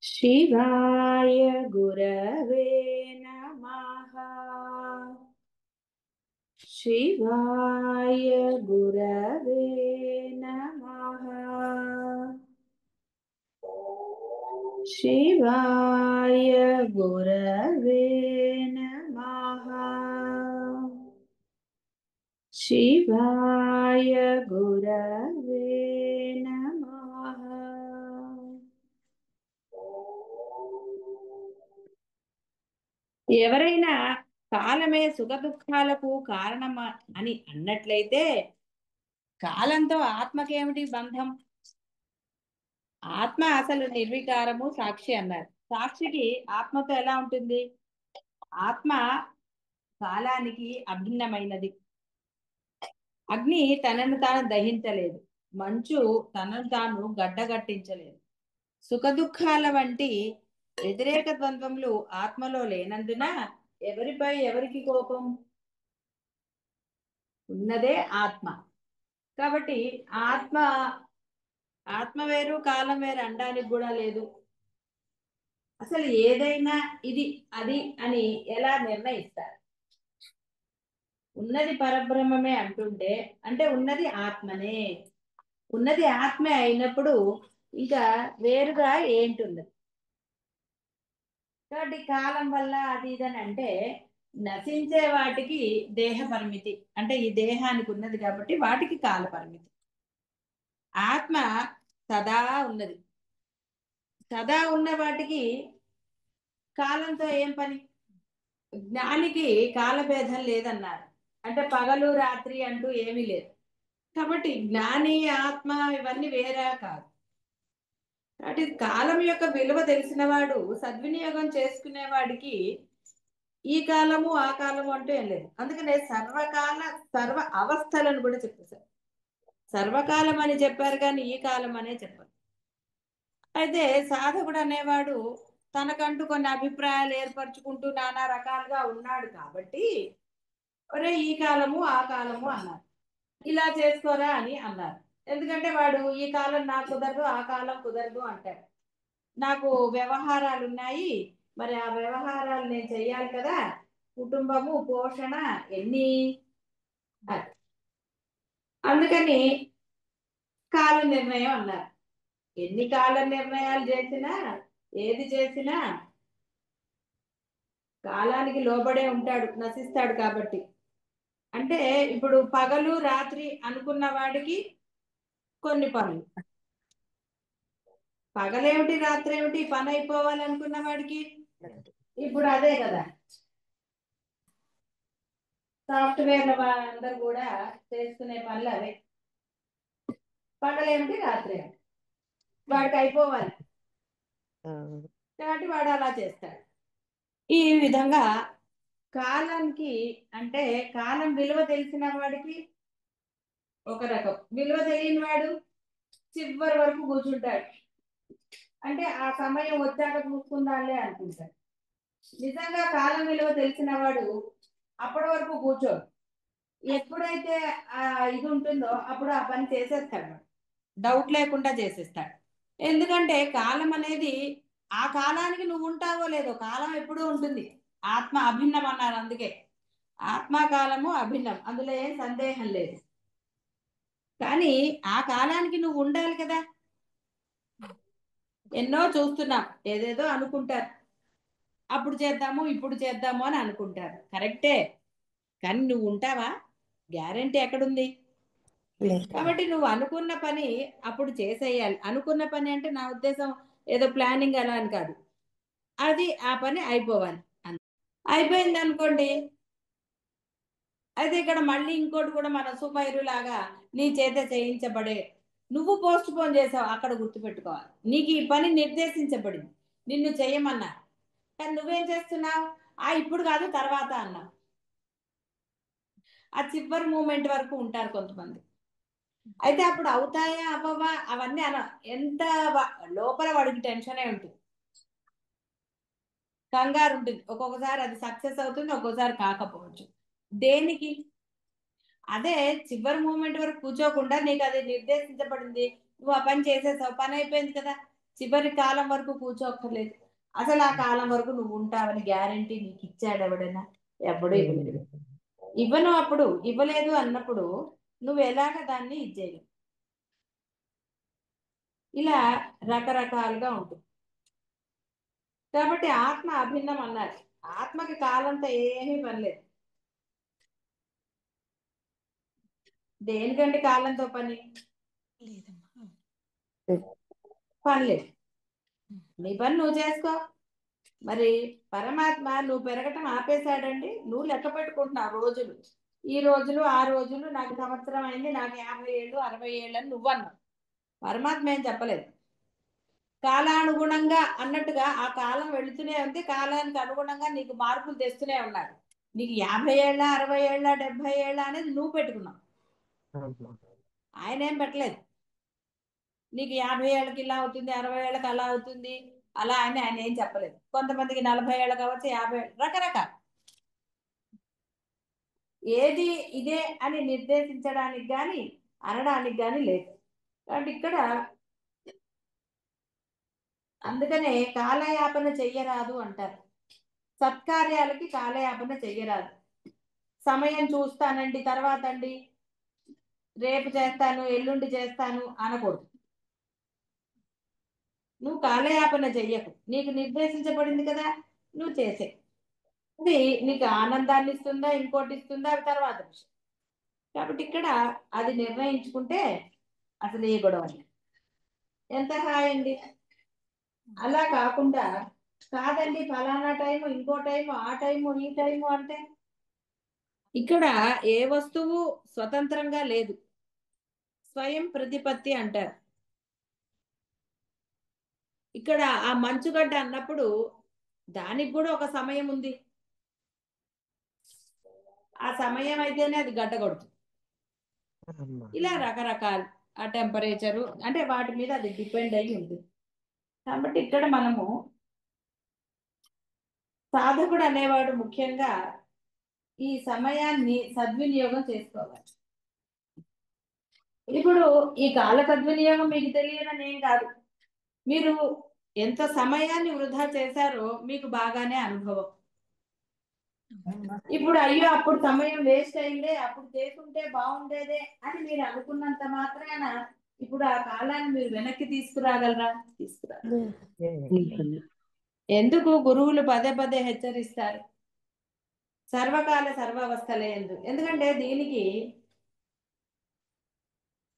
शिवाय गुरवे नमः। शिवाय गुरवे नमः। शिवाय गुरवे नमः। शिवाय गुरवे नमः। ఎవరైనా కాలమే సుఖ దుఃఖాలకు కారణం అని అన్నట్లయితే కాలంతో ఆత్మకేమిటి బంధం? ఆత్మ అసలు నిర్వికారము సాక్షి అన్నారు. సాక్షికి ఆత్మతో ఎలా ఉంటుంది? ఆత్మ కాలానికి అభిన్నమైనది. అగ్ని తనను తాను దహించలేదు, మంచు తనను తాను గడ్డగట్టించలేదు. సుఖ దుఃఖాల వంటి వ్యతిరేక ద్వంద్వములు ఆత్మలో లేనందున ఎవరిపై ఎవరికి కోపం? ఉన్నదే ఆత్మ. కాబట్టి ఆత్మ ఆత్మ వేరు కాలం వేరు అనడానికి కూడా లేదు. అసలు ఏదైనా ఇది అది అని ఎలా నిర్ణయిస్తారు? ఉన్నది పరబ్రహ్మమే అంటుంటే అంటే ఉన్నది ఆత్మనే. ఉన్నది ఆత్మే అయినప్పుడు ఇంకా వేరుగా ఏంటున్నది? కాబట్టి కాలం వల్ల అది ఇదని అంటే నశించే వాటికి దేహ పరిమితి, అంటే ఈ దేహానికి ఉన్నది కాబట్టి వాటికి కాల పరిమితి. ఆత్మ సదా ఉన్నది. సదా ఉన్న వాటికి కాలంతో ఏం పని? జ్ఞానికి కాలభేదం లేదన్నారు. అంటే పగలు రాత్రి అంటూ ఏమీ లేదు. కాబట్టి జ్ఞాని ఆత్మ ఇవన్నీ వేరే కాదు. కాబట్టి కాలం యొక్క విలువ తెలిసిన వాడు సద్వినియోగం చేసుకునేవాడికి ఈ కాలము ఆ కాలము అంటూ ఏం లేదు. అందుకనే సర్వకాల సర్వ అవస్థలను కూడా చెప్పేశారు. సర్వకాలం అని చెప్పారు కానీ ఈ కాలం అనే చెప్పారు. అయితే సాధకుడు అనేవాడు తనకంటూ కొన్ని అభిప్రాయాలు ఏర్పరచుకుంటూ నానా రకాలుగా ఉన్నాడు కాబట్టి ఒరే ఈ కాలము ఆ కాలము అన్నారు, ఇలా చేసుకోరా అని అన్నారు. ఎందుకంటే వాడు ఈ కాలం నాకు కుదరదు ఆ కాలం కుదరదు అంటాడు. నాకు వ్యవహారాలు ఉన్నాయి, మరి ఆ వ్యవహారాలు నేను చెయ్యాలి కదా, కుటుంబము పోషణ ఎన్ని. అందుకని కాల నిర్ణయం అన్నారు. ఎన్ని కాల నిర్ణయాలు చేసినా ఏది చేసినా కాలానికి లోబడే ఉంటాడు, నశిస్తాడు కాబట్టి. అంటే ఇప్పుడు పగలు రాత్రి అనుకున్న వాడికి కొన్ని పనులు, పగలేమిటి రాత్రి ఏమిటి పని అయిపోవాలనుకున్న వాడికి ఇప్పుడు అదే కదా. సాఫ్ట్వేర్ల వాళ్ళందరూ కూడా చేసుకునే పనులు అవే. పగలేమిటి రాత్రి ఏమిటి వాడికి అయిపోవాలి కాబట్టి వాడు అలా చేస్తాడు. ఈ విధంగా కాలానికి అంటే కాలం విలువ తెలిసిన వాడికి ఒక రకం, విలువ తెలియని వాడు చివరి వరకు కూర్చుంటాడు. అంటే ఆ సమయం వచ్చాక చూసుకుందాలే అనుకుంటాడు. నిజంగా కాలం విలువ తెలిసిన వాడు అప్పటి వరకు కూర్చోడు. ఎప్పుడైతే ఆ ఇది ఉంటుందో అప్పుడు ఆ పని చేసేస్తాడు, డౌట్ లేకుండా చేసేస్తాడు. ఎందుకంటే కాలం అనేది ఆ కాలానికి నువ్వు ఉంటావో లేదో, కాలం ఎప్పుడూ ఉంటుంది. ఆత్మ అభిన్నం అన్నారు, అందుకే ఆత్మకాలము అభిన్నం, అందులో ఏం సందేహం లేదు. కానీ ఆ కాలానికి నువ్వు ఉండాలి కదా. ఎన్నో చూస్తున్నాం, ఏదేదో అనుకుంటారు, అప్పుడు చేద్దాము ఇప్పుడు చేద్దాము అని అనుకుంటారు, కరెక్టే. కానీ నువ్వు ఉంటావా? గ్యారంటీ ఎక్కడుంది? కాబట్టి నువ్వు అనుకున్న పని అప్పుడు చేసేయాలి. అనుకున్న పని అంటే నా ఉద్దేశం ఏదో ప్లానింగ్ అలా అని కాదు, అది ఆ పని అయిపోవాలి. అయిపోయింది అనుకోండి, అయితే ఇక్కడ మళ్ళీ ఇంకోటి కూడా మన సుపైరు లాగా నీ చేత చేయించబడే, నువ్వు పోస్ట్ పోన్ చేసావు అక్కడ గుర్తుపెట్టుకోవాలి. నీకు ఈ పని నిర్దేశించబడింది, నిన్ను చేయమన్నా, కానీ నువ్వేం చేస్తున్నావు? ఇప్పుడు కాదు తర్వాత అన్నావు. ఆ చివరి మూమెంట్ వరకు ఉంటారు కొంతమంది. అయితే అప్పుడు అవుతాయా అవ్వవా అవన్నీ ఎంత లోపల వాడికి టెన్షనే ఉంటుంది, కంగారు ఉంటుంది. ఒక్కొక్కసారి అది సక్సెస్ అవుతుంది, ఒక్కొక్కసారి కాకపోవచ్చు. దేనికి? అదే చివరి మూమెంట్ వరకు కూర్చోకుండా నీకు అది నిర్దేశించబడింది, నువ్వు ఆ పని చేసేసావు, పని అయిపోయింది కదా, చివరి కాలం వరకు కూర్చోక్కర్లేదు. అసలు ఆ కాలం వరకు నువ్వు ఉంటావని గ్యారంటీ నీకు ఇచ్చాడు ఎవడైనా? ఎప్పుడూ ఇవ్వలేదు. ఇవ్వను అప్పుడు ఇవ్వలేదు అన్నప్పుడు నువ్వు ఎలాగ దాన్ని ఇచ్చేయవు. ఇలా రకరకాలుగా ఉంటుంది. కాబట్టి ఆత్మ అభిన్నం అన్నారు. ఆత్మకి కాలంతో ఏమీ పనిలేదు. దేనికంటే కాలంతో పని పనిలేదు. నీ పని నువ్వు చేసుకో. మరి పరమాత్మ నువ్వు పెరగటం ఆపేశాడండి. నువ్వు లెక్క పెట్టుకుంటున్నావు రోజులు. ఈ రోజులు ఆ రోజులు, నాకు సంవత్సరం అయింది, నాకు 50 ఏళ్ళు 60 ఏళ్ళు అని నువ్వు అన్నావు. పరమాత్మ ఏం చెప్పలేదు. కాలానుగుణంగా అన్నట్టుగా ఆ కాలం వెళుతూనే ఉంది. కాలానికి అనుగుణంగా నీకు మార్పులు తెస్తూనే ఉన్నాడు. నీకు 50 ఏళ్ళ 60 ఏళ్ళ 70 ఏళ్ళ అనేది నువ్వు పెట్టుకున్నావు. ఆయన ఏం పెట్టలేదు. నీకు 50 ఏళ్ళకి ఇలా అవుతుంది, 60 ఏళ్ళకి అలా అవుతుంది అలా అని ఆయన ఏం చెప్పలేదు. కొంతమందికి 40 ఏళ్ళు కావచ్చు, 50 ఏళ్ళు, రకరకాల. ఏది ఇదే అని నిర్దేశించడానికి కానీ అనడానికి కానీ లేదు. కాబట్టి ఇక్కడ అందుకనే కాలయాపన చెయ్యరాదు అంటారు. సత్కార్యాలకి కాలయాపన చెయ్యరాదు. సమయం చూస్తానండి, తర్వాత అండి, రేపు చేస్తాను, ఎల్లుండి చేస్తాను అనకూడదు. నువ్వు కాలయాపన చెయ్యకు. నీకు నిర్దేశించబడింది కదా, నువ్వు చేసే. అది నీకు ఆనందాన్ని ఇస్తుందా ఇంకోటి ఇస్తుందా అది తర్వాత విషయం. కాబట్టి ఇక్కడ అది నిర్ణయించుకుంటే అసలు ఏ గొడవ లేదు. ఎంత హాయ్ అండి. అలా కాకుండా కాదండి ఫలానా టైము, ఇంకో టైము, ఆ టైము, ఈ టైము అంటే ఇక్కడ ఏ వస్తువు స్వతంత్రంగా లేదు. స్వయం ప్రతిపత్తి అంటారు. ఇక్కడ ఆ మంచుగడ్డ అన్నప్పుడు దానికి కూడా ఒక సమయం ఉంది. ఆ సమయం అయితేనే అది గడ్డ కొడుతుంది. ఇలా రకరకాలు ఆ టెంపరేచరు అంటే వాటి మీద అది డిపెండ్ అయ్యి ఉంది. కాబట్టి ఇక్కడ మనము సాధకుడు అనేవాడు ముఖ్యంగా ఈ సమయాన్ని సద్వినియోగం చేసుకోవాలి. ఇప్పుడు ఈ కాల సద్వినియోగం మీకు తెలియదని ఏం కాదు. మీరు ఎంత సమయాన్ని వృధా చేశారో మీకు బాగానే అనుభవం. ఇప్పుడు అయ్యో అప్పుడు సమయం వేస్ట్ అయిందే, అప్పుడు చేసుకుంటే బాగుండేదే అని మీరు అనుకున్నంత మాత్రాన ఇప్పుడు ఆ కాలాన్ని మీరు వెనక్కి తీసుకురాగలరా? తీసుకురా. ఎందుకు గురువులు పదే పదే హెచ్చరిస్తారు సర్వకాల సర్వావస్థలే ఎందుకంటే దీనికి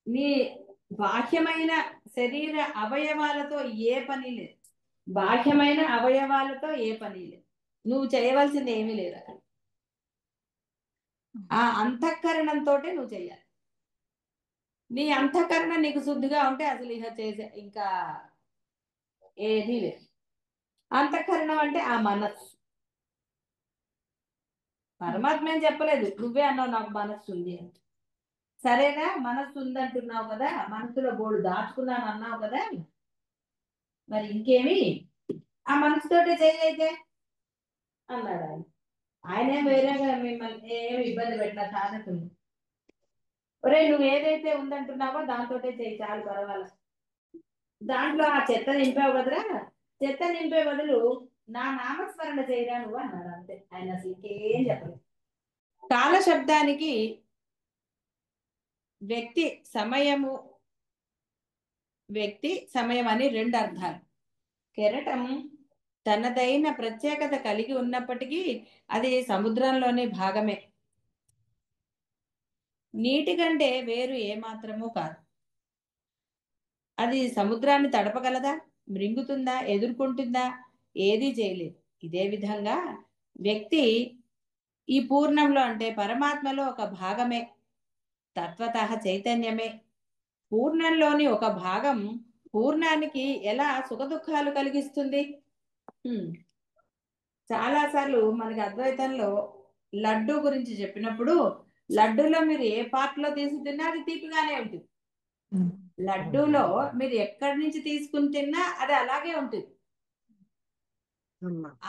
నీ బాహ్యమైన శరీర అవయవాలతో ఏ పని లేదు. బాహ్యమైన అవయవాలతో ఏ పని లేదు. నువ్వు చేయవలసింది ఏమీ లేదు అక్కడ. ఆ అంతఃకరణంతో నువ్వు చెయ్యాలి. నీ అంతఃకరణ నీకు శుద్ధిగా ఉంటే అసలు ఇక చేసే ఇంకా ఏదీ లేదు. అంతఃకరణం అంటే ఆ మనస్సు. పరమాత్మ ఏం చెప్పలేదు, నువ్వే అన్నావు నాకు మనస్సు ఉంది అని. సరేనా, మనస్సు ఉందంటున్నావు కదా, మనసులో బోడు దాచుకున్నాను అన్నావు కదా, మరి ఇంకేమి ఆ మనసుతోటే చేయైతే అన్నాడు ఆయన. ఆయనేం వేరేగా మిమ్మల్ని ఏమి ఇబ్బంది పెట్టిన సాధకులు. ఒరే నువ్వు ఏదైతే ఉందంటున్నావో దాంతోటే చేయి చాలు, పర్వాలేదు. దాంట్లో ఆ చెత్త నింపావు కదరా, చెత్త నింపే బదులు నా నామస్మరణ చేయరా నువ్వు అన్నాడు. అంతే, ఆయన అసలు ఇంకేం చెప్పలేదు. కాల శబ్దానికి వ్యక్తి సమయము, వ్యక్తి సమయం అని రెండు అర్థాలు. కెరటం తనదైన ప్రత్యేకత కలిగి ఉన్నప్పటికీ అది సముద్రంలోని భాగమే. నీటి కంటే వేరు ఏమాత్రమూ కాదు. అది సముద్రాన్ని తడపగలదా, మృంగుతుందా, ఎదుర్కొంటుందా? ఏదీ చేయలేదు. ఇదే విధంగా వ్యక్తి ఈ పూర్ణంలో అంటే పరమాత్మలో ఒక భాగమే, తత్వత చైతన్యమే. పూర్ణంలోని ఒక భాగం పూర్ణానికి ఎలా సుఖదుఖాలు కలిగిస్తుంది? చాలాసార్లు మనకి అద్వైతంలో లడ్డు గురించి చెప్పినప్పుడు లడ్డూలో మీరు ఏ పార్ట్ లో తీసుకు తిన్నా అది తీపిగానే ఉంటుంది. లడ్డూలో మీరు ఎక్కడి నుంచి తీసుకుని తిన్నా అది అలాగే ఉంటుంది.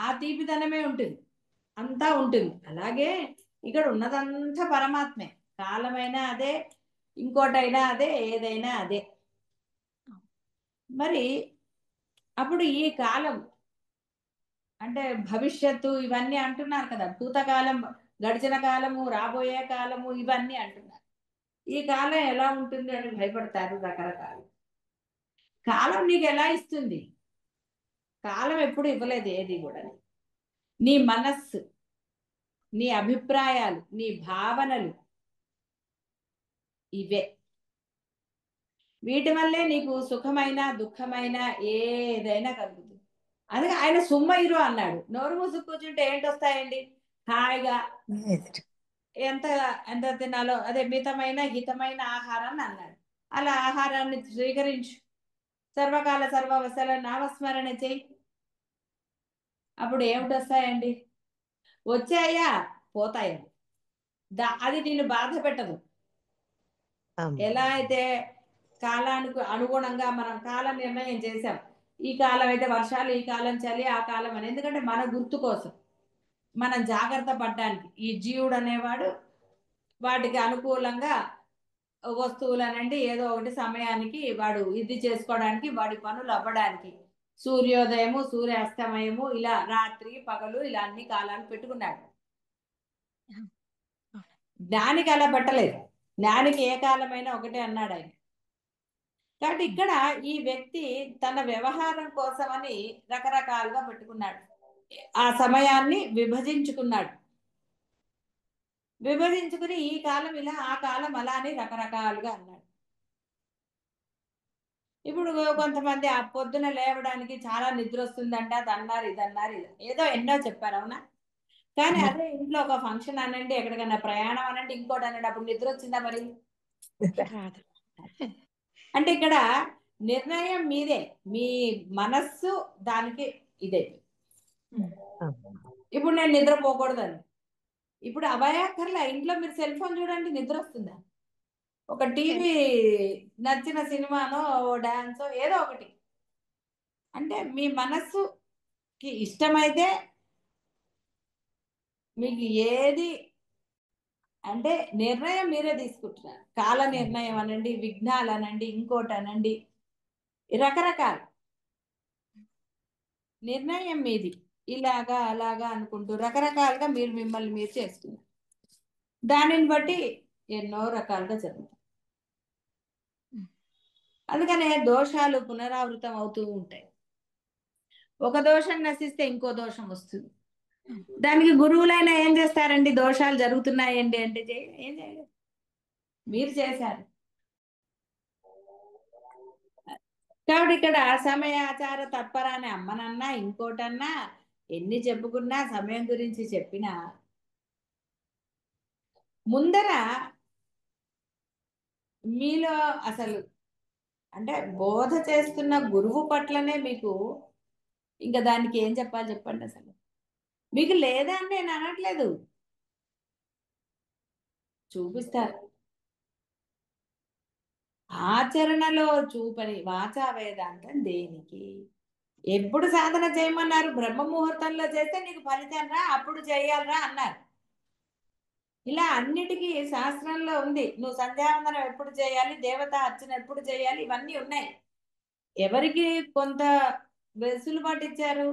ఆ తీపిదనమే ఉంటుంది, అంతా ఉంటుంది. అలాగే ఇక్కడ ఉన్నదంతా పరమాత్మే. కాలమైనా అదే, ఇంకోటైనా అదే, ఏదైనా అదే. మరి అప్పుడు ఈ కాలం అంటే భవిష్యత్తు ఇవన్నీ అంటున్నారు కదా, భూతకాలం, గడిచిన కాలము, రాబోయే కాలము, ఇవన్నీ అంటున్నారు. ఈ కాలం ఎలా ఉంటుంది అని భయపడతారు రకరకాలు. కాలం నీకు ఎలా ఇస్తుంది? కాలం ఎప్పుడు ఇవ్వలేదు ఏది కూడా. నీ మనస్సు, నీ అభిప్రాయాలు, నీ భావనలు, ఇవే. వీటి వల్లే నీకు సుఖమైన దుఃఖమైన ఏదైనా కలుగుతుంది. అందుకే ఆయన సుమ్మయిరు అన్నాడు. నోరు మూసు కూర్చుంటే ఏంటి వస్తాయండి? హాయిగా ఎంత ఎంత తినాలో అదే మితమైన హితమైన ఆహారాన్ని అన్నాడు. అలా ఆహారాన్ని స్వీకరించు, సర్వకాల సర్వవసల నామస్మరణ చెయ్యి. అప్పుడు ఏమిటి వస్తాయండి? వచ్చాయా పోతాయి. అది నిన్ను బాధ పెట్టదు. ఎలా అయితే కాలానికి అనుగుణంగా మనం కాల నిర్ణయం చేసాం, ఈ కాలం అయితే వర్షాలు, ఈ కాలం చలి, ఆ కాలం అని. ఎందుకంటే మన గుర్తు కోసం, మనం జాగ్రత్త పడడానికి. ఈ జీవుడు అనేవాడు వాటికి అనుకూలంగా వస్తువులనండి ఏదో ఒకటి సమయానికి వాడు ఇది చేసుకోవడానికి, వాడి పనులు అవ్వడానికి, సూర్యోదయము సూర్యాస్తమయము ఇలా రాత్రి పగలు ఇలా అన్ని కాలాలు పెట్టుకున్నాడు. జ్ఞానికి అలా పెట్టలేదు. జ్ఞానికి ఏ కాలమైనా ఒకటే అన్నాడు ఆయన. కాబట్టి ఇక్కడ ఈ వ్యక్తి తన వ్యవహారం కోసమని రకరకాలుగా పెట్టుకున్నాడు. ఆ సమయాన్ని విభజించుకున్నాడు. విభజించుకుని ఈ కాలం ఇలా, ఆ కాలం అలా అని రకరకాలుగా అన్నాడు. ఇప్పుడు కొంతమంది ఆ పొద్దున లేవడానికి చాలా నిద్ర వస్తుందంట, అది అన్నారు, ఇది అన్నారు, ఏదో ఎన్నో చెప్పారు, అవునా? కానీ అదే ఇంట్లో ఒక ఫంక్షన్ అనండి, ఎక్కడికైనా ప్రయాణం అనండి, ఇంకోటి అనండి, అప్పుడు నిద్ర వచ్చిందా మరి? అంటే ఇక్కడ నిర్ణయం మీదే, మీ మనస్సు దానికి ఇదే. ఇప్పుడు నేను నిద్రపోకూడదని, ఇప్పుడు అభయాకర్లా ఇంట్లో మీరు సెల్ ఫోన్ చూడండి, నిద్ర వస్తుందా? ఒక టీవీ నచ్చిన సినిమానో డాన్సో ఏదో ఒకటి, అంటే మీ మనస్సుకి ఇష్టమైతే మీకు ఏది అంటే నిర్ణయం మీరే తీసుకుంటున్నారు. కాల నిర్ణయం అనండి, విఘ్నాలు అనండి, ఇంకోటి అనండి, రకరకాల నిర్ణయం మీది. ఇలాగా అలాగా అనుకుంటూ రకరకాలుగా మీరు మిమ్మల్ని మీరు చేస్తున్నారు. దానిని బట్టి ఎన్నో రకాలుగా జరుగుతాయి. అందుకనే దోషాలు పునరావృతం అవుతూ ఉంటాయి. ఒక దోషం నశిస్తే ఇంకో దోషం వస్తుంది. దానికి గురువులైనా ఏం చేస్తారండి? దోషాలు జరుగుతున్నాయండి అంటే ఏం చేయలేదు, మీరు చేశారు. కాబట్టి ఇక్కడ సమయ ఆచార తత్పర అనే అమ్మనన్నా ఇంకోటన్నా ఎన్ని చెప్పుకున్నా, సమయం గురించి చెప్పినా ముందర మీలో అసలు అంటే బోధ చేస్తున్న గురువు పట్లనే మీకు ఇంకా దానికి ఏం చెప్పాలి చెప్పండి? అసలు మీకు లేదా అని నేను అనట్లేదు, చూపిస్తారు. ఆచరణలో చూపని వాచా వేదాంతం దేనికి? ఎప్పుడు సాధన చేయమన్నారు? బ్రహ్మ ముహూర్తంలో చేస్తే నీకు ఫలితం రా, అప్పుడు చేయాలరా అన్నారు. ఇలా అన్నిటికీ శాస్త్రంలో ఉంది. నువ్వు సంధ్యావందనం ఎప్పుడు చేయాలి, దేవత అర్చన ఎప్పుడు చేయాలి, ఇవన్నీ ఉన్నాయి. ఎవరికి కొంత వెసులుబాటు ఇచ్చారు?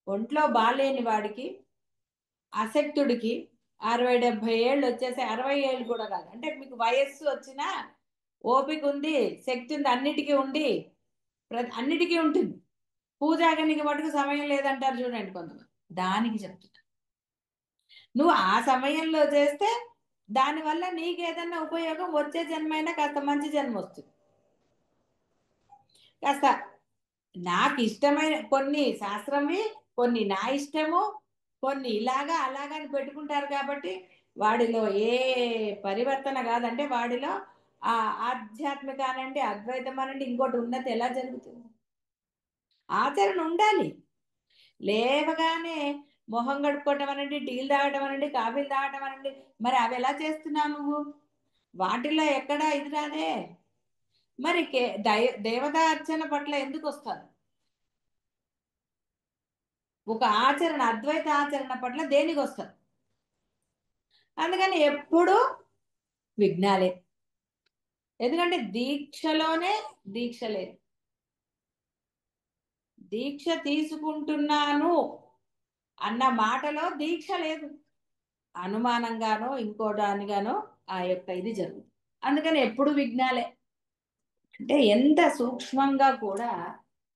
ఒంట్లో బాలేని వాడికి, అశక్తుడికి, 60-70 ఏళ్ళు వచ్చేసి, 60 ఏళ్ళు కూడా కాదు, అంటే మీకు వయస్సు వచ్చినా ఓపిక ఉంది, శక్తి ఉంది, అన్నిటికీ ఉండి అన్నిటికీ ఉంటుంది. పూజాగనికి మటుకు సమయం లేదంటారు చూడండి కొంతమంది. దానికి చెప్తున్నా, నువ్వు ఆ సమయంలో చేస్తే దానివల్ల నీకు ఏదన్నా ఉపయోగం, వచ్చే జన్మైనా కాస్త మంచి జన్మ వస్తుంది. కాస్త నాకు ఇష్టమైన కొన్ని శాస్త్రమే, కొన్ని నా ఇష్టము, కొన్ని ఇలాగా అలాగని పెట్టుకుంటారు. కాబట్టి వాడిలో ఏ పరివర్తన కాదంటే వాడిలో ఆ ఆధ్యాత్మిక అనండి, అద్వైతం అనండి, ఇంకోటి ఉన్నతి ఎలా జరుగుతుంది? ఆచరణ ఉండాలి. లేవగానే మొహం కడుక్కోవటం అనండి, టీలు తాగటం అనండి, కాఫీలు తాగటం అనండి, మరి అవి ఎలా చేస్తున్నావు నువ్వు? వాటిల్లో ఎక్కడా ఇది రాదే. మరి దేవతా అర్చన పట్ల ఎందుకు వస్తారు? ఒక ఆచరణ, అద్వైత ఆచరణ పట్ల దేనికి వస్తారు? అందుకని ఎప్పుడు విఘ్నాలే. ఎందుకంటే దీక్షలోనే దీక్ష లేదు. దీక్ష తీసుకుంటున్నాను అన్న మాటలో దీక్ష లేదు, అనుమానంగానో ఇంకో దానిగానో ఆ యొక్క ఇది జరుగుతుంది. అందుకని ఎప్పుడు విఘ్నాలే. అంటే ఎంత సూక్ష్మంగా కూడా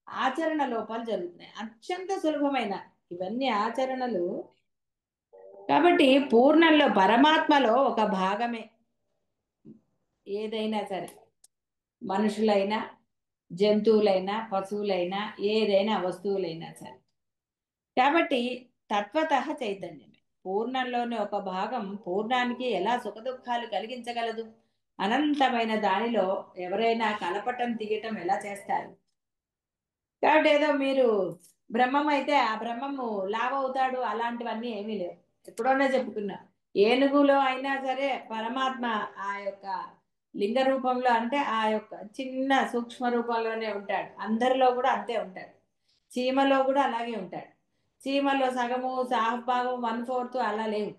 ఆచరణ లోపాలు జరుగుతున్నాయి. అత్యంత సులభమైన ఇవన్నీ ఆచరణలు. కాబట్టి పూర్ణంలో పరమాత్మలో ఒక భాగమే ఏదైనా సరే, మనుషులైనా జంతువులైనా పశువులైనా ఏదైనా వస్తువులైనా సరే. కాబట్టి తత్వత చైతన్యమే పూర్ణంలోని ఒక భాగం పూర్ణానికి ఎలా సుఖదుఖాలు కలిగించగలదు? అనంతమైన దానిలో ఎవరైనా కలపటం తీయటం ఎలా చేస్తారు? కాబట్టి ఏదో మీరు బ్రహ్మం అయితే ఆ బ్రహ్మము లావవుతాడు అలాంటివన్నీ ఏమీ లేవు. ఎప్పుడోనే చెప్పుకున్నా, ఏనుగులో అయినా సరే పరమాత్మ ఆ యొక్క లింగ రూపంలో, అంటే ఆ యొక్క చిన్న సూక్ష్మ రూపంలోనే ఉంటాడు. అందరిలో కూడా అంతే ఉంటాడు. చీమలో కూడా అలాగే ఉంటాడు. చీమలో సగము సాహభాగం 1/4 అలా లేవు.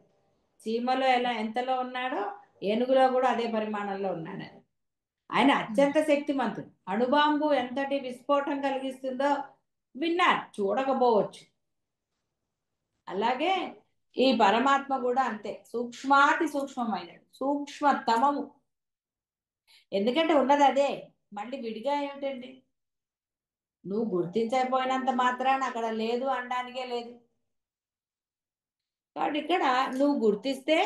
చీమలో ఎలా ఎంతలో ఉన్నాడో ఏనుగులో కూడా అదే పరిమాణంలో ఉన్నాడు. ఆయన అత్యంత శక్తిమంతుడు. అణుబాంబు ఎంతటి విస్ఫోటం కలిగిస్తుందో విన్నారు, చూడకపోవచ్చు. అలాగే ఈ పరమాత్మ కూడా అంతే సూక్ష్మాతి సూక్ష్మమైనడు, సూక్ష్మతమము. ఎందుకంటే ఉన్నది అదే, మళ్ళీ విడిగా ఏమిటండి? నువ్వు గుర్తించకపోయినంత మాత్రాన అక్కడ లేదు అనడానికే లేదు. కాబట్టి ఇక్కడ నువ్వు గుర్తిస్తే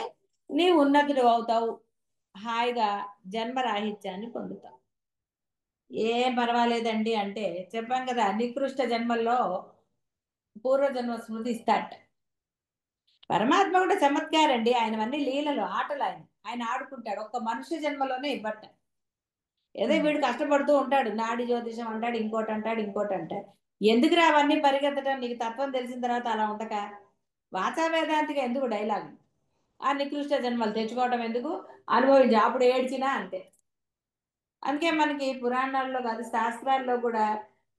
నీవు ఉన్నతుడు అవుతావు, హాయిగా జన్మరాహిత్యాన్ని పొందుతావు. ఏం పర్వాలేదండి అంటే చెప్పాను కదా, నికృష్ట జన్మల్లో పూర్వజన్మ స్మృతి ఇస్తాట. పరమాత్మ కూడా చమత్కారండి, ఆయనవన్నీ లీలలు ఆటలు. ఆయన ఆయన ఆడుకుంటాడు. ఒక్క మనుష్య జన్మలోనే ఇవ్వట. ఏదో వీడు కష్టపడుతూ ఉంటాడు, నాడి జ్యోతిషం అంటాడు, ఇంకోటి అంటాడు, ఇంకోటి అంటాడు. ఎందుకు అవన్నీ పరిగెత్తడం? నీకు తత్వం తెలిసిన తర్వాత అలా ఉండక వాచా వేదాంతిగా ఎందుకు డైలాగ్? ఆ నికృష్ట జన్మలు తెచ్చుకోవటం ఎందుకు? అనుభవించి అప్పుడు ఏడ్చినా అంతే. అందుకే మనకి పురాణాల్లో కాదు శాస్త్రాల్లో కూడా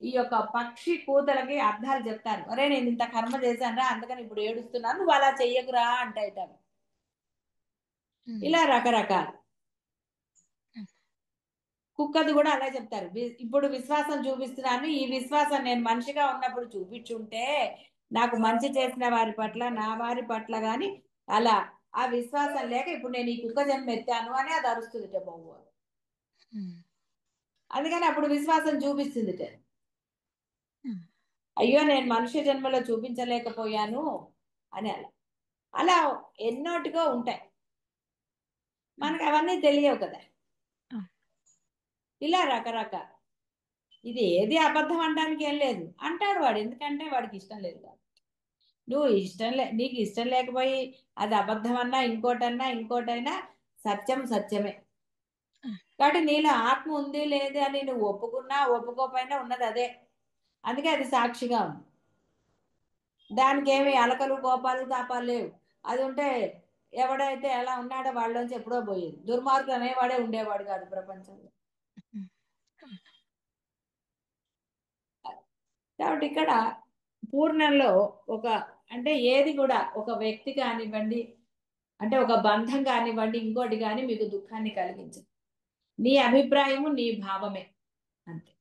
ఈ యొక్క పక్షి కూతలకి అర్థాలు చెప్తారు. అరే నేను ఇంత కర్మ చేశాను రా, అందుకని ఇప్పుడు ఏడుస్తున్నాను, నువ్వు అలా చెయ్యకురా అంటాయిట. ఇలా రకరకాలు. కుక్కది కూడా అలా చెప్తారు. ఇప్పుడు విశ్వాసం చూపిస్తున్నాను, ఈ విశ్వాసం నేను మనిషిగా ఉన్నప్పుడు చూపించుంటే నాకు మంచి చేసిన వారి పట్ల, నా వారి పట్ల గాని అలా ఆ విశ్వాసం లేక ఇప్పుడు నేను ఈ కుక్క జన్మ ఎత్తాను అని అది అరుస్తుంది బాబు. అందుకని అప్పుడు విశ్వాసం చూపిస్తుంది. అయ్యో నేను మనుష్య జన్మలో చూపించలేకపోయాను అని అలా అలా ఎన్నోటిగా ఉంటాయి. మనకు అవన్నీ తెలియవు కదా. ఇలా రకరకాల. ఇది ఏది అబద్ధం అనడానికి ఏం లేదు అంటాడు వాడు, ఎందుకంటే వాడికి ఇష్టం లేదు కాబట్టి. నువ్వు నీకు ఇష్టం లేకపోయి అది అబద్ధం అన్నా ఇంకోటన్నా ఇంకోటైనా సత్యం సత్యమే. కాబట్టి నీలో ఆత్మ ఉంది లేదు అని నువ్వు ఒప్పుకున్నా ఒప్పుకోపోయినా ఉన్నది అదే. అందుకే అది సాక్షిగా ఉంది. దానికి ఏమి అలకలు కోపాలు తాపాలు లేవు. అది ఉంటే ఎవడైతే ఎలా ఉన్నాడో వాళ్ళలోంచి ఎప్పుడో పోయేది. దుర్మార్గులు అనేవాడే ఉండేవాడు కాదు ప్రపంచంలో. కాబట్టి ఇక్కడ పూర్ణంలో ఒక, అంటే ఏది కూడా ఒక వ్యక్తి కానివ్వండి, అంటే ఒక బంధం కానివ్వండి, ఇంకోటి కానీ మీకు దుఃఖాన్ని కలిగించదు. నీ అభిప్రాయము నీ భావమే అంతే.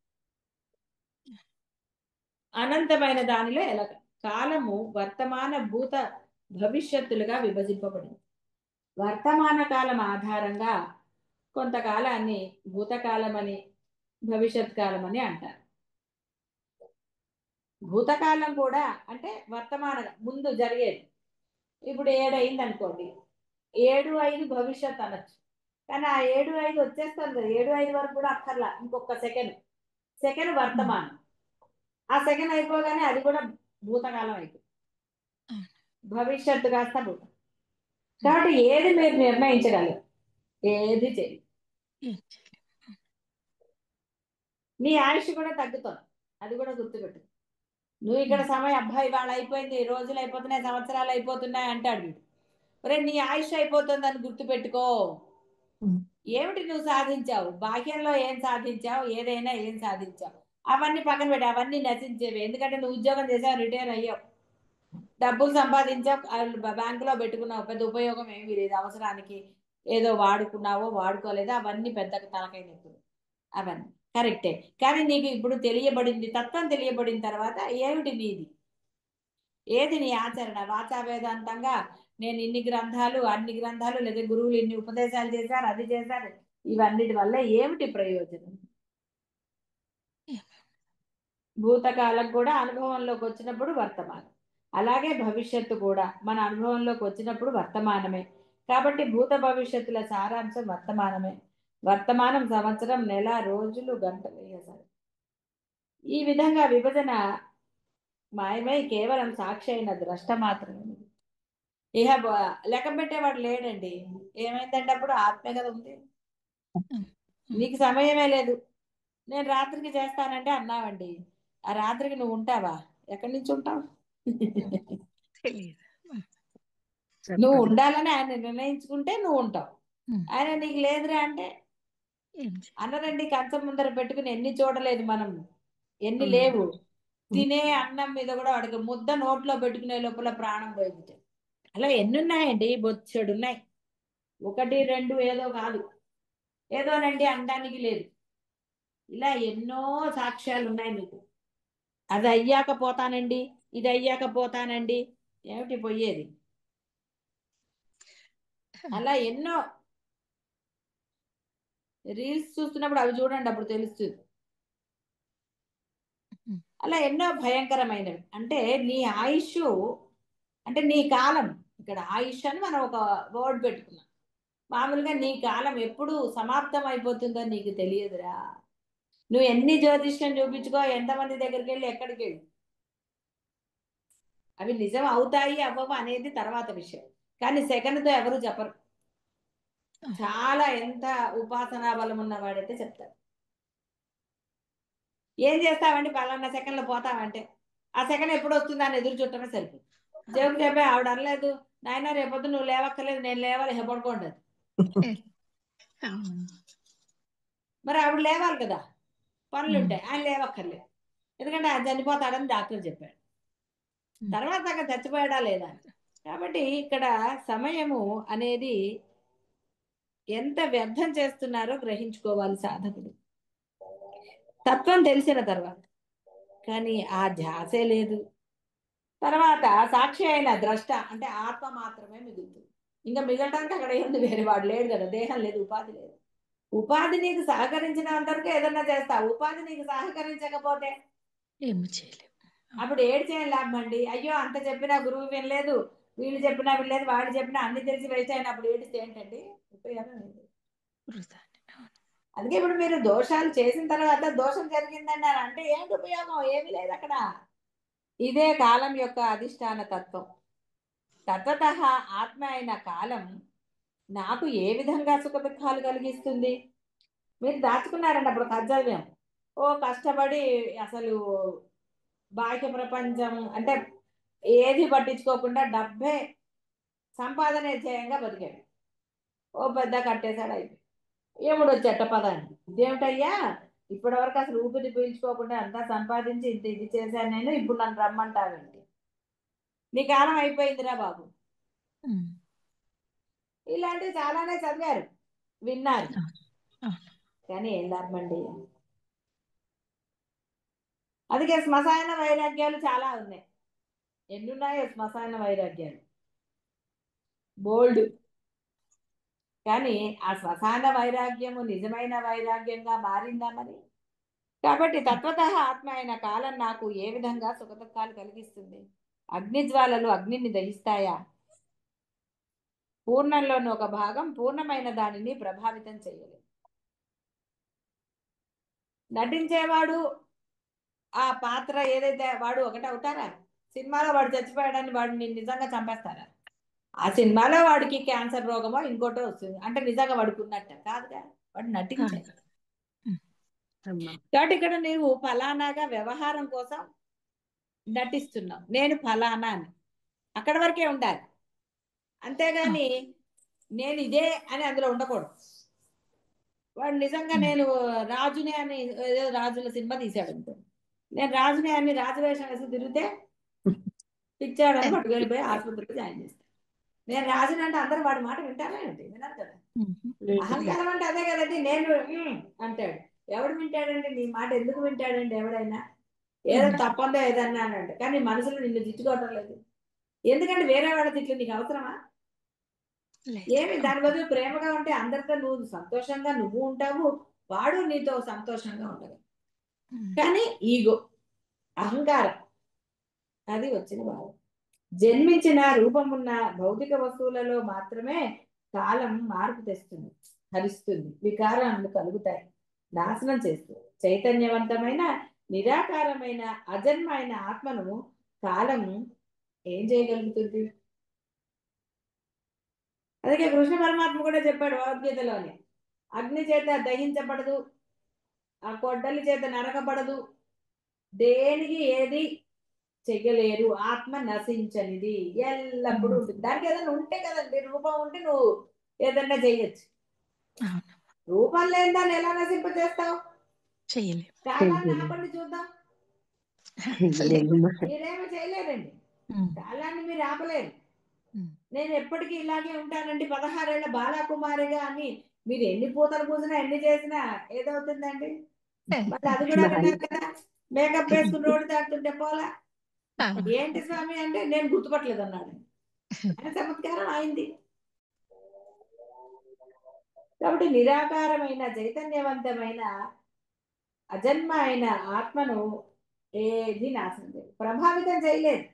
అనంతమైన దానిలో ఎలా కాలము వర్తమాన భూత భవిష్యత్తులుగా విభజింపబడింది. వర్తమాన కాలం ఆధారంగా కొంతకాలాన్ని భూతకాలం అని భవిష్యత్ కాలం అని అంటారు. భూతకాలం కూడా అంటే వర్తమాన ముందు జరిగేది. ఇప్పుడు 7 అయింది అనుకోండి, 7-5 భవిష్యత్ అనొచ్చు. కానీ ఆ 7-5 వచ్చేస్తుంది కదా, 7-5 వరకు కూడా అక్కర్లా, ఇంకొక సెకండ్ వర్తమానం. ఆ సెకండ్ అయిపోగానే అది కూడా భూతకాలం అయిపోయింది, భవిష్యత్తు కాస్త భూతం. కాబట్టి ఏది మీరు నిర్ణయించగలరు? ఏది చేయి. నీ ఆయుష్ కూడా తగ్గుతుంది, అది కూడా గుర్తుపెట్టు. నువ్వు ఇక్కడ సమయం అబ్బాయి వాళ్ళు అయిపోయింది, రోజులు అయిపోతున్నాయి, సంవత్సరాలు అయిపోతున్నాయి అంటాడు వీడు. ఒరే నీ ఆయుష్ అయిపోతుందని గుర్తుపెట్టుకో. ఏమిటి నువ్వు సాధించావు? బాహ్యంలో ఏం సాధించావు? ఏదైనా ఏం సాధించావు? అవన్నీ పక్కన పెట్టి, అవన్నీ నశించేవి. ఎందుకంటే నువ్వు ఉద్యోగం చేసావు, రిటైర్ అయ్యావు, డబ్బులు సంపాదించావు, బ్యాంకులో పెట్టుకున్నావు, పెద్ద ఉపయోగం ఏమీ లేదు. అవసరానికి ఏదో వాడుకున్నావో వాడుకోలేదో అవన్నీ పెద్ద తలకై నొప్పులు అవన్నీ. కరెక్టే. కానీ నీకు ఇప్పుడు తెలియబడింది, తత్వం తెలియబడిన తర్వాత ఏమిటి నీది, ఏది నీ ఆచరణ? వాచా వేదాంతంగా నేను ఇన్ని గ్రంథాలు అన్ని గ్రంథాలు, లేదా గురువులు ఇన్ని ఉపదేశాలు చేశారు, అది చేశారు, ఇవన్నిటి వల్ల ఏమిటి ప్రయోజనం? భూతకాలం కూడా అనుభవంలోకి వచ్చినప్పుడు వర్తమానం, అలాగే భవిష్యత్తు కూడా మన అనుభవంలోకి వచ్చినప్పుడు వర్తమానమే. కాబట్టి భూత భవిష్యత్తుల సారాంశం వర్తమానమే. వర్తమానం సంవత్సరం, నెల, రోజులు, గంటలు, అసలు ఈ విధంగా విభజన మాయమై కేవలం సాక్షి అయిన ద్రష్ట మాత్రమే. ఇహ లెక్క పెట్టేవాడు లేడండి. ఏమైందంటే అప్పుడు ఆత్మే కదా ఉంది. నీకు సమయమే లేదు. నేను రాత్రికి చేస్తానంటే అన్నావండి, ఆ రాత్రికి నువ్వు ఉంటావా? ఎక్కడి నుంచి ఉంటావు? నువ్వు ఉండాలని ఆయన నిర్ణయించుకుంటే నువ్వు ఉంటావు. ఆయన నీకు లేదురా అంటే అన్నరండి, కంచం ముందర పెట్టుకుని ఎన్ని చూడలేదు మనం, ఎన్ని లేవు. తినే అన్నం మీద కూడా వాడికి ముద్ద నోట్లో పెట్టుకునే లోపల ప్రాణం పోయింది. అలా ఎన్ని ఉన్నాయండి, బొచ్చెడు ఉన్నాయి. ఒకటి రెండు ఏదో కాదు, ఏదోనండి అనడానికి లేదు. ఇలా ఎన్నో సాక్ష్యాలు ఉన్నాయి మీకు. అది అయ్యాక పోతానండి, ఇది అయ్యాక పోతానండి, ఏమిటి పోయేది? అలా ఎన్నో రీల్స్ చూస్తున్నప్పుడు అవి చూడండి, అప్పుడు తెలుస్తుంది. అలా ఎన్నో భయంకరమైనవి. అంటే నీ ఆయుష్, అంటే నీ కాలం, ఇక్కడ ఆయుష్ అని మనం ఒక వర్డ్ పెట్టుకున్నాం. మామూలుగా నీ కాలం ఎప్పుడు సమాప్తం అయిపోతుందో నీకు తెలియదురా. నువ్వు ఎన్ని జ్యోతిష్యం చూపించుకో, ఎంతమంది దగ్గరికి వెళ్ళి ఎక్కడికి వెళ్ళి, అవి నిజం అవుతాయి అవ్వవు అనేది తర్వాత విషయం. కానీ సెకండ్తో ఎవరు చెప్పరు. చాలా ఎంత ఉపాసనా బలం ఉన్నవాడైతే చెప్తారు. ఏం చేస్తావండి, పలానా సెకండ్లో పోతావంటే ఆ సెకండ్ ఎప్పుడు వస్తుందని ఎదురు చుట్టమే సరిపోతుంది. జేబుకి చెప్పే ఆవిడ అనలేదు, నాయన రేపొద్దు నువ్వు లేవక్కర్లేదు, నేను లేవాలి, పడుకోండి. మరి ఆవిడ లేవాలి కదా, పనులు ఉంటాయి, ఆయన లేవక్కర్లేదు, ఎందుకంటే ఆయన చనిపోతాడని డాక్టర్ చెప్పాడు. తర్వాత అక్కడ చచ్చిపోయాడా లేదా. కాబట్టి ఇక్కడ సమయము అనేది ఎంత వ్యర్థం చేస్తున్నారో గ్రహించుకోవాలి సాధకుడు, తత్వం తెలిసిన తర్వాత. కానీ ఆ ధ్యాసే లేదు. తర్వాత సాక్షి అయిన ద్రష్ట అంటే ఆత్మ మాత్రమే మిగులుతుంది. ఇంకా మిగలటానికి అక్కడ ఏంది, వేరే వాడు లేడు కదా, దేహం లేదు, ఉపాధి లేదు. ఉపాధి నీకు సహకరించినంతవరకు ఏదన్నా చేస్తా, ఉపాధి నీకు సహకరించకపోతే ఏమి చేయలేము. అప్పుడు ఏడు చేయని లాభం అండి. అయ్యో అంత చెప్పినా గురువు వినలేదు, వీళ్ళు చెప్పినా వినలేదు, వాళ్ళు చెప్పినా అన్ని తెలిసి వేస్ట్ అయినప్పుడు ఏడిస్తే ఏంటండి ఉపయోగం? అందుకే ఇప్పుడు మీరు దోషాలు చేసిన తర్వాత దోషం జరిగిందండి అని అంటే ఏంటి ఉపయోగం? ఏమీ లేదు అక్కడ. ఇదే కాలం యొక్క అధిష్టాన తత్వం. తత్వత ఆత్మ అయిన కాలం నాకు ఏ విధంగా సుఖ దుఃఖాలు కలిగిస్తుంది? మీరు దాచుకున్నారండి అప్పుడు కర్తవ్యం. ఓ కష్టపడి అసలు బాహ్య ప్రపంచం అంటే ఏది పట్టించుకోకుండా డబ్బే సంపాదనే ధ్యేయంగా బతికాడు. ఓ పెద్ద కట్టేశాడు, అయిపోయి ఏముడు చెట్ట పదాన్ని, ఇదేమిటయ్యా ఇప్పటి వరకు అసలు ఊపిరి పీల్చుకోకుండా అంతా సంపాదించి ఇంత ఇది చేశాను నేను, ఇప్పుడు నన్ను రమ్మంటావేంటి? నీ కాలం అయిపోయిందిరా బాబు. ఇలాంటివి చాలానే చదివారు, విన్నారు, కానీ ఏం లాభమండి? అందుకే శ్మశాన వైరాగ్యాలు చాలా ఉన్నాయి. ఎన్నున్నాయో శ్మశాన వైరాగ్యాలు, బోల్డ్. కానీ ఆ శ్మశాన వైరాగ్యము నిజమైన వైరాగ్యంగా మారిందా మరి? కాబట్టి తత్వత ఆత్మ అయిన కాలం నాకు ఏ విధంగా సుఖదుఖాలు కలిగిస్తుంది? అగ్నిజ్వాలలు అగ్నిని దహిస్తాయా? పూర్ణంలోని ఒక భాగం పూర్ణమైన దానిని ప్రభావితం చేయలేదు. నటించేవాడు ఆ పాత్ర ఏదైతే వాడు ఒకటి అవుతారా? సినిమాలో వాడు చచ్చిపోయాడని వాడిని నిజంగా చంపేస్తారా? ఆ సినిమాలో వాడికి క్యాన్సర్ రోగమో ఇంకోటో వస్తుంది అంటే నిజంగా వాడికి ఉన్నట్ట కాదుగా, వాడు నటించాడు. కాబట్టి ఇక్కడ నీవు ఫలానాగా వ్యవహారం కోసం నటిస్తున్నావు, నేను ఫలానా అని అక్కడ వరకే ఉండాలి. అంతేగాని నేను ఇదే అని అందులో ఉండకూడదు. వాడు నిజంగా నేను రాజునే అని ఏదో రాజుల సినిమా తీశాడు అనుకో, నేను రాజునే అని రాజవేషం వేసి తిరిగితే పిచ్చాడని పట్టుకెళ్ళిపోయి ఆసుపత్రికి జాయిన్ చేస్తాను. నేను రాజుని అంటే అందరూ వాడి మాట వింటారా ఏంటి? వినరు కదా. అహంకారం అంటే అదే కదండి, నేను అంటాడు. ఎవడు వింటాడండి నీ మాట? ఎందుకు వింటాడండి ఎవడైనా? ఏదో తప్పందో ఏదన్నా అన్నాడు, కానీ మనసులో నిన్ను తిట్టుకోవటం లేదు. ఎందుకంటే వేరే వాళ్ళ తిట్లు నీకు అవసరమా? ఏమి దాని బదులు ప్రేమగా ఉంటే అందరితో నువ్వు సంతోషంగా నువ్వు ఉంటావు, వాడు నీతో సంతోషంగా ఉండదు. కానీ ఈగో, అహంకారం, అది వచ్చిన వాడు. జన్మించిన రూపమున్న భౌతిక వస్తువులలో మాత్రమే కాలం మార్పు తెస్తుంది, హరిస్తుంది, వికారాలు కలుగుతాయి, నాశనం చేస్తుంది. చైతన్యవంతమైన నిరాకారమైన అజన్మైన ఆత్మను కాలం ఏం చేయగలుగుతుంది? అందుకే కృష్ణ పరమాత్మ కూడా చెప్పాడు భగవద్గీతలోని, అగ్ని చేత దహించబడదు, ఆ కొడ్డలి చేత నరకబడదు, దేనికి ఏది చెయ్యలేరు, ఆత్మ నశించనిది, ఎల్లప్పుడూ ఉంటుంది. దానికి ఏదైనా ఉంటే కదండి, రూపం ఉంటే నువ్వు ఏదన్నా చెయ్యొచ్చు. రూపం లేని దాన్ని ఎలా నశింపజేస్తావు? కాలాన్ని ఆపండి చూద్దాం. మీరేమీ చేయలేరండి, కాలాన్ని మీరు ఆపలేరు. నేను ఎప్పటికీ ఇలాగే ఉంటానండి 16 ఏళ్ల బాలకుమారిగా అని మీరు ఎన్ని పూతలు పూసినా ఎన్ని చేసినా ఏదవుతుందండి? మళ్ళీ అది కూడా విన్నారు కదా, మేకప్ వేసుకుని రోడ్డు దాటుతుంటే పోలా, ఏంటి స్వామి అంటే నేను గుర్తుపట్టలేదు అన్నాడు. ఆయన చమత్కారం అయింది. కాబట్టి నిరాకారమైన చైతన్యవంతమైన అజన్మ అయిన ఆత్మను ఏది నాశనం చేయలేదు, ప్రభావితం చేయలేదు.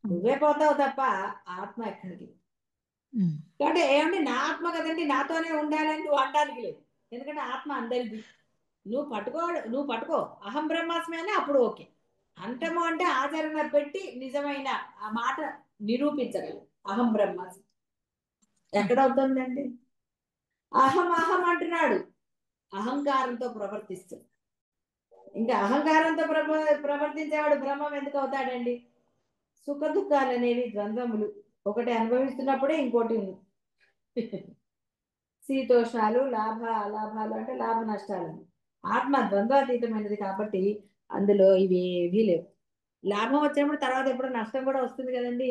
నువ్వే పోతావు తప్ప ఆత్మ ఎక్కడికి. కాబట్టి ఏమంటే నా ఆత్మ కదండి నాతోనే ఉండాలని నువ్వు అనడానికి లేదు, ఎందుకంటే ఆత్మ అందరిది. నువ్వు పట్టుకో అహం బ్రహ్మాస్మి అని, అప్పుడు ఓకే. అంటము అంటే ఆచరణ పెట్టి నిజమైన ఆ మాట నిరూపించగలరు. అహం బ్రహ్మాస్మి ఎక్కడవుతుందండి? అహం అహం అంటున్నాడు, అహంకారంతో ప్రవర్తిస్తుంది. ఇంకా అహంకారంతో ప్రవర్తించేవాడు బ్రహ్మం ఎందుకు అవుతాడండి? సుఖ దుఃఖాలు అనేవి ద్వంద్వములు, ఒకటి అనుభవిస్తున్నప్పుడే ఇంకోటి ఉంది. శీతోష్ణాలు, లాభ అలాభాలు అంటే లాభ నష్టాలు. ఆత్మ ద్వంద్వాతీతమైనది కాబట్టి అందులో ఇవి ఏవీ లేవు. లాభం వచ్చినప్పుడు తర్వాత ఎప్పుడు నష్టం కూడా వస్తుంది కదండి.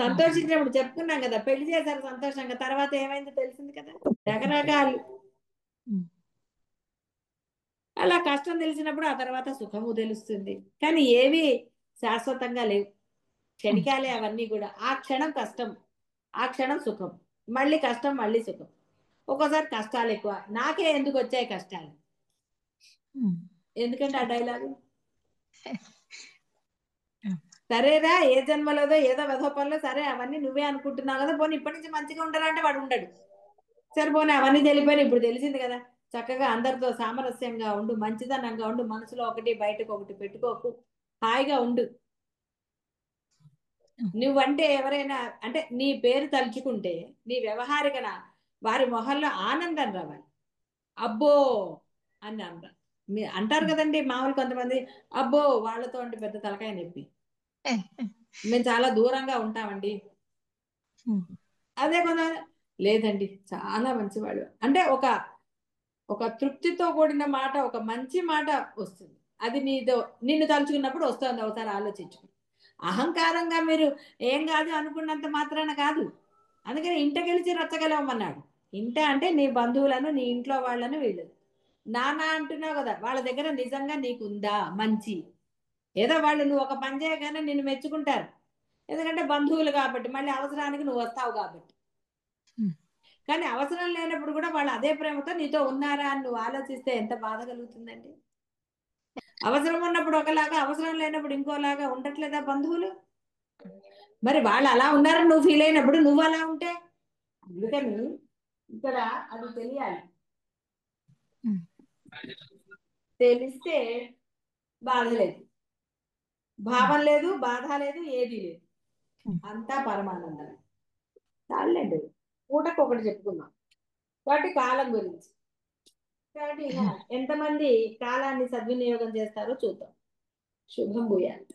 సంతోషించినప్పుడు చెప్పుకున్నాం కదా, పెళ్లి చేశారు సంతోషంగా, తర్వాత ఏమైందో తెలిసింది కదా, రకరకాలు. అలా కష్టం తెలిసినప్పుడు ఆ తర్వాత సుఖము తెలుస్తుంది. కానీ ఏవి శాశ్వతంగా లేవు, క్షణికాలే అవన్నీ కూడా. ఆ క్షణం కష్టం, ఆ క్షణం సుఖం, మళ్ళీ కష్టం, మళ్ళీ సుఖం. ఒక్కోసారి కష్టాలు ఎక్కువ, నాకే ఎందుకు వచ్చాయి కష్టాలు? ఎందుకంటే ఆ డైలాగు సరేరా, ఏ జన్మలోదో ఏదో వెధవ పనులు, సరే అవన్నీ నువ్వే అనుకుంటున్నావు కదా, పోనీ ఇప్పటి నుంచి మంచిగా ఉండరా వాడు ఉండడు. సరే పోనీ అవన్నీ తెలిపోయినా ఇప్పుడు తెలిసింది కదా, చక్కగా అందరితో సామరస్యంగా ఉండు, మంచిదనంగా ఉండు, మనసులో ఒకటి బయటకు ఒకటి పెట్టుకోకు, హాయిగా ఉండు. నువ్వంటే ఎవరైనా అంటే నీ పేరు తలుచుకుంటే నీ వ్యవహారికన వారి మొహంలో ఆనందం రావాలి. అబ్బో అని అంటారు కదండి మామూలు కొంతమంది, అబ్బో వాళ్ళతో అంటే పెద్ద తలకాయ నొప్పి, మేము చాలా దూరంగా ఉంటామండి. అదే కొంత లేదండి చాలా మంచివాడు అంటే ఒక తృప్తితో కూడిన మాట, ఒక మంచి మాట వస్తుంది. అది నిన్ను తలుచుకున్నప్పుడు వస్తుంది, ఒకసారి ఆలోచించుకో. అహంకారంగా మీరు ఏం కాదు అనుకున్నంత మాత్రాన కాదు. అందుకని ఇంట గెలిచి రచ్చగలవమన్నాడు. ఇంట అంటే నీ బంధువులను, నీ ఇంట్లో వాళ్ళను, వీళ్ళు నానా అంటున్నావు కదా, వాళ్ళ దగ్గర నిజంగా నీకుందా మంచి? ఏదో వాళ్ళు నువ్వు ఒక పని చేయగానే నిన్ను మెచ్చుకుంటారు, ఎందుకంటే బంధువులు కాబట్టి, మళ్ళీ అవసరానికి నువ్వు వస్తావు కాబట్టి. కానీ అవసరం లేనప్పుడు కూడా వాళ్ళు అదే ప్రేమతో నీతో ఉన్నారా అని నువ్వు ఆలోచిస్తే ఎంత బాధ కలుగుతుందండి. అవసరం ఉన్నప్పుడు ఒకలాగా, అవసరం లేనప్పుడు ఇంకోలాగా ఉండట్లేదా బంధువులు? మరి వాళ్ళు అలా ఉన్నారని నువ్వు ఫీల్ అయినప్పుడు నువ్వు అలా ఉంటే, అందుకని ఇక్కడ అది తెలియాలి. తెలిస్తే బాధ లేదు, భావం లేదు, బాధ లేదు, ఏది లేదు, అంతా పరమానందం. చాలండి, పూటకు ఒకటి చెప్పుకున్నాం కాబట్టి కాలం గురించి. కాబట్టి ఎంతమంది కాలాన్ని సద్వినియోగం చేస్తారో చూద్దాం. శుభం భూయాలు.